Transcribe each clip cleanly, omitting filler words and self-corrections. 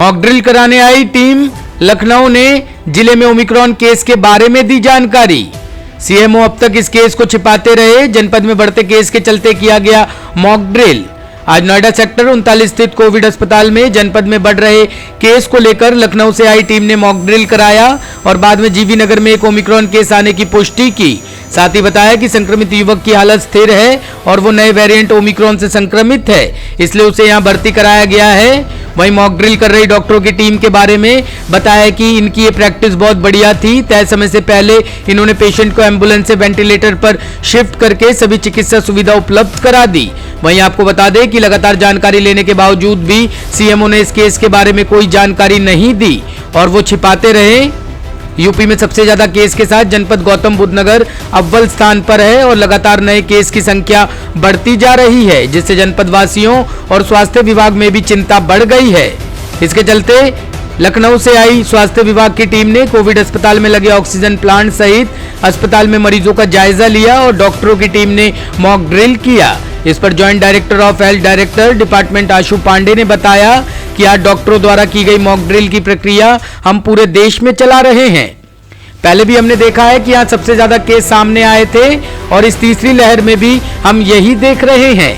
Mock drill कराने आई team Lucknow ने जिले में ओमिक्रॉन केस के बारे में दी जानकारी। सीएमओ अब तक इस केस को छिपाते रहे। जनपद में बढ़ते केस के चलते किया गया मॉक ड्रिल। आज नोएडा सेक्टर 39 स्थित कोविड अस्पताल में जनपद में बढ़ रहे केस को लेकर लखनऊ से आई टीम ने मॉक ड्रिल कराया और बाद में जीवी नगर में एक ओमिक्रॉन केस आने की पुष्टि की। साथ ही बताया कि संक्रमित युवक की हालत स्थिर है और वो नए वेरिएंट ओमिक्रॉन से संक्रमित है, इसलिए उसे यहां भर्ती कराया गया है। वहीं मॉक ड्रिल कर रही डॉक्टरों की टीम के बारे में बताया कि इनकी ये प्रैक्टिस बहुत बढ़िया थी। तय समय से पहले इन्होंने पेशेंट को एम्बुलेंस से वेंटिलेटर पर शिफ्ट करके सभी चिकित्सा सुविधा उपलब्ध करा दी। वहीं आपको बता दें कि लगातार जानकारी लेने के बावजूद भी सीएमओ ने इस केस के बारे में कोई जानकारी नहीं दी और वो छिपाते रहे। यूपी में सबसे ज्यादा केस के साथ जनपद गौतम बुद्ध नगर अव्वल स्थान पर है और लगातार नए केस की संख्या बढ़ती जा रही है, जिससे जनपद वासियों और स्वास्थ्य विभाग में भी चिंता बढ़ गई है। इसके चलते लखनऊ से आई स्वास्थ्य विभाग की टीम ने कोविड अस्पताल में लगे ऑक्सीजन प्लांट सहित अस्पताल में मरीजों का जायजा लिया और डॉक्टरों की टीम ने मॉक ड्रिल किया। इस पर joint director of health director department Ashu Pandey ने बताया कि आज डॉक्टरों द्वारा की गई मॉक ड्रिल की प्रक्रिया हम पूरे देश में चला रहे हैं। पहले भी हमने देखा है कि यहाँ सबसे ज्यादा केस सामने आए थे और इस तीसरी लहर में भी हम यही देख रहे हैं।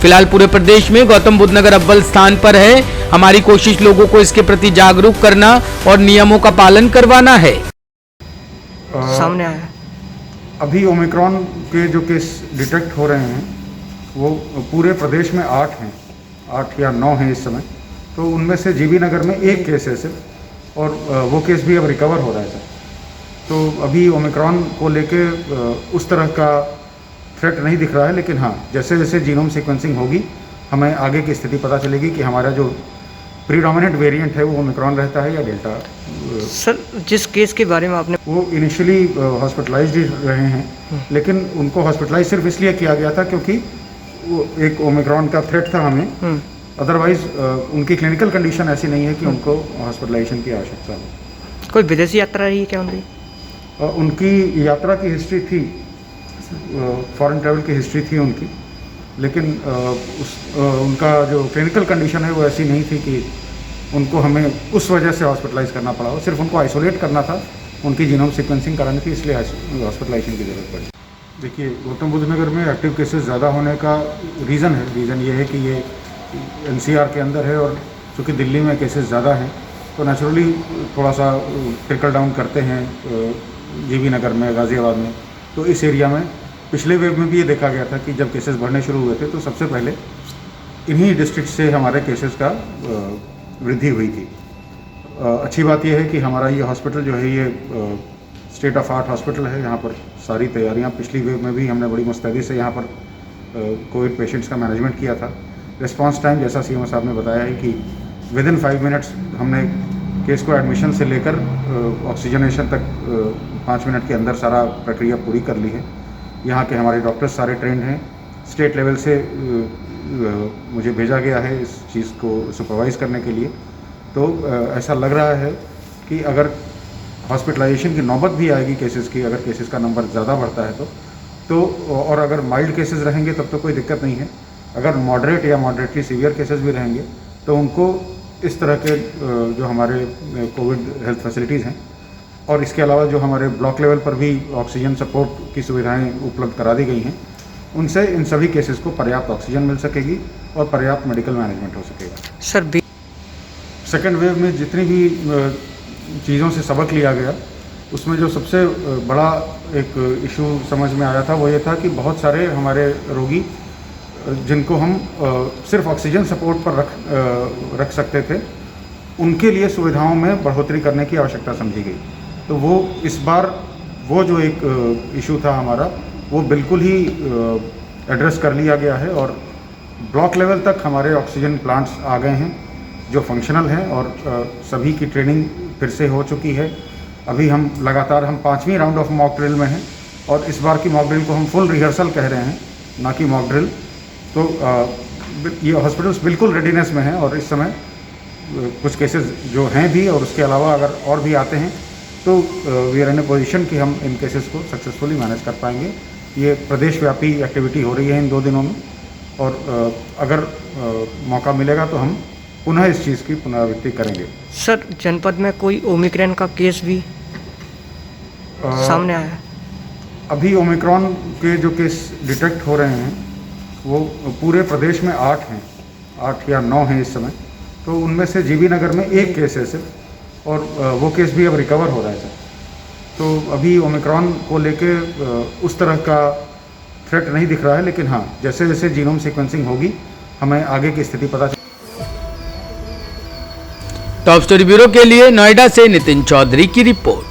फिलहाल पूरे प्रदेश में गौतम बुद्ध नगर अव्वल स्थान पर है। हमारी कोशिश लोगों को इसके प्रति जागरूक करना और नियमों का पालन करवाना है। सामने आया अभी ओमिक्रॉन के जो केस डिटेक्ट हो रहे हैं वो पूरे प्रदेश में 8 हैं, 8 या 9 हैं इस समय। तो उनमें से जीवी नगर में एक केस है सिर्फ, और वो केस भी अब रिकवर हो रहा है सर। तो अभी ओमिक्रॉन को लेके उस तरह का थ्रेट नहीं दिख रहा है, लेकिन हाँ, जैसे जैसे जीनोम सीक्वेंसिंग होगी हमें आगे की स्थिति पता चलेगी कि हमारा जो प्रीडोमिनेंट वेरिएंट है वो ओमिक्रॉन रहता है या डेल्टा। सर, जिस केस के बारे में आपने वो इनिशियली हॉस्पिटलाइज्ड रहे हैं, लेकिन उनको हॉस्पिटलाइज सिर्फ इसलिए किया गया था क्योंकि वो एक ओमिक्रॉन का थ्रेट था हमें। अदरवाइज उनकी क्लिनिकल कंडीशन ऐसी नहीं है कि उनको हॉस्पिटलाइजेशन की आवश्यकता हो। कोई विदेशी यात्रा रही है क्या उनकी? उनकी यात्रा की हिस्ट्री थी, फॉरेन ट्रैवल की हिस्ट्री थी उनकी, लेकिन उनका जो क्लिनिकल कंडीशन है वो ऐसी नहीं थी कि उनको हमें उस वजह से हॉस्पिटलाइज करना पड़ा हो। सिर्फ उनको आइसोलेट करना था, उनकी जीनोम सीक्वेंसिंग करानी थी, इसलिए हॉस्पिटलाइजेशन की ज़रूरत पड़ी। देखिए, गौतम बुद्ध नगर में एक्टिव केसेस ज़्यादा होने का रीज़न ये है कि ये एनसीआर के अंदर है, और चूँकि दिल्ली में केसेस ज़्यादा हैं तो नेचुरली थोड़ा सा ट्रिकल डाउन करते हैं जीवी नगर में, गाज़ियाबाद में। तो इस एरिया में पिछले वेव में भी ये देखा गया था कि जब केसेस बढ़ने शुरू हुए थे तो सबसे पहले इन्हीं डिस्ट्रिक्ट से हमारे केसेस का वृद्धि हुई थी। अच्छी बात यह है कि हमारा ये हॉस्पिटल जो है ये स्टेट ऑफ आर्ट हॉस्पिटल है। यहाँ पर सारी तैयारियाँ, पिछली वेव में भी हमने बड़ी मुस्तैदी से यहाँ पर कोविड पेशेंट्स का मैनेजमेंट किया था। रिस्पांस टाइम, जैसा सीएमओ साहब ने बताया है कि विदिन 5 मिनट्स हमने केस को एडमिशन से लेकर ऑक्सीजनेशन तक 5 मिनट के अंदर सारा प्रक्रिया पूरी कर ली है। यहाँ के हमारे डॉक्टर्स सारे ट्रेंड हैं। स्टेट लेवल से मुझे भेजा गया है इस चीज़ को सुपरवाइज़ करने के लिए। तो ऐसा लग रहा है कि अगर हॉस्पिटलाइजेशन की नौबत भी आएगी केसेस की, अगर केसेस का नंबर ज़्यादा बढ़ता है तो और अगर माइल्ड केसेस रहेंगे तब तो कोई दिक्कत नहीं है। अगर मॉडरेट या मॉडरेटली सीवियर केसेस भी रहेंगे तो उनको इस तरह के जो हमारे कोविड हेल्थ फैसिलिटीज़ हैं, और इसके अलावा जो हमारे ब्लॉक लेवल पर भी ऑक्सीजन सपोर्ट की सुविधाएं उपलब्ध करा दी गई हैं, उनसे इन सभी केसेस को पर्याप्त ऑक्सीजन मिल सकेगी और पर्याप्त मेडिकल मैनेजमेंट हो सकेगा। सर, सेकेंड वेव में जितनी भी चीज़ों से सबक लिया गया, उसमें जो सबसे बड़ा एक इशू समझ में आया था वो ये था कि बहुत सारे हमारे रोगी जिनको हम सिर्फ ऑक्सीजन सपोर्ट पर रख सकते थे, उनके लिए सुविधाओं में बढ़ोतरी करने की आवश्यकता समझी गई। तो वो इस बार वो जो एक इशू था हमारा, वो बिल्कुल ही एड्रेस कर लिया गया है और ब्लॉक लेवल तक हमारे ऑक्सीजन प्लांट्स आ गए हैं जो फंक्शनल हैं, और सभी की ट्रेनिंग फिर से हो चुकी है। अभी हम लगातार 5वीं राउंड ऑफ मॉक ड्रिल में हैं, और इस बार की मॉक ड्रिल को हम फुल रिहर्सल कह रहे हैं, ना कि मॉक ड्रिल। तो ये हॉस्पिटल्स बिल्कुल रेडीनेस में हैं, और इस समय कुछ केसेस जो हैं भी, और उसके अलावा अगर और भी आते हैं तो we are in a position कि हम इन केसेस को सक्सेसफुली मैनेज कर पाएंगे। ये प्रदेश व्यापी एक्टिविटी हो रही है इन 2 दिनों में, और अगर मौका मिलेगा तो हम पुनः इस चीज़ की पुनरावृत्ति करेंगे। सर जनपद में कोई ओमिक्रॉन का केस भी सामने आया है? अभी ओमिक्रॉन के जो केस डिटेक्ट हो रहे हैं वो पूरे प्रदेश में 8 हैं, 8 या 9 हैं इस समय। तो उनमें से जीबी नगर में एक केस है सिर्फ, और वो केस भी अब रिकवर हो रहा है सर। तो अभी ओमिक्रॉन को लेके उस तरह का थ्रेट नहीं दिख रहा है, लेकिन हाँ जैसे जैसे जीनोम सीक्वेंसिंग होगी हमें आगे की स्थिति पता टॉप स्टोरी ब्यूरो के लिए नोएडा से नितिन चौधरी की रिपोर्ट।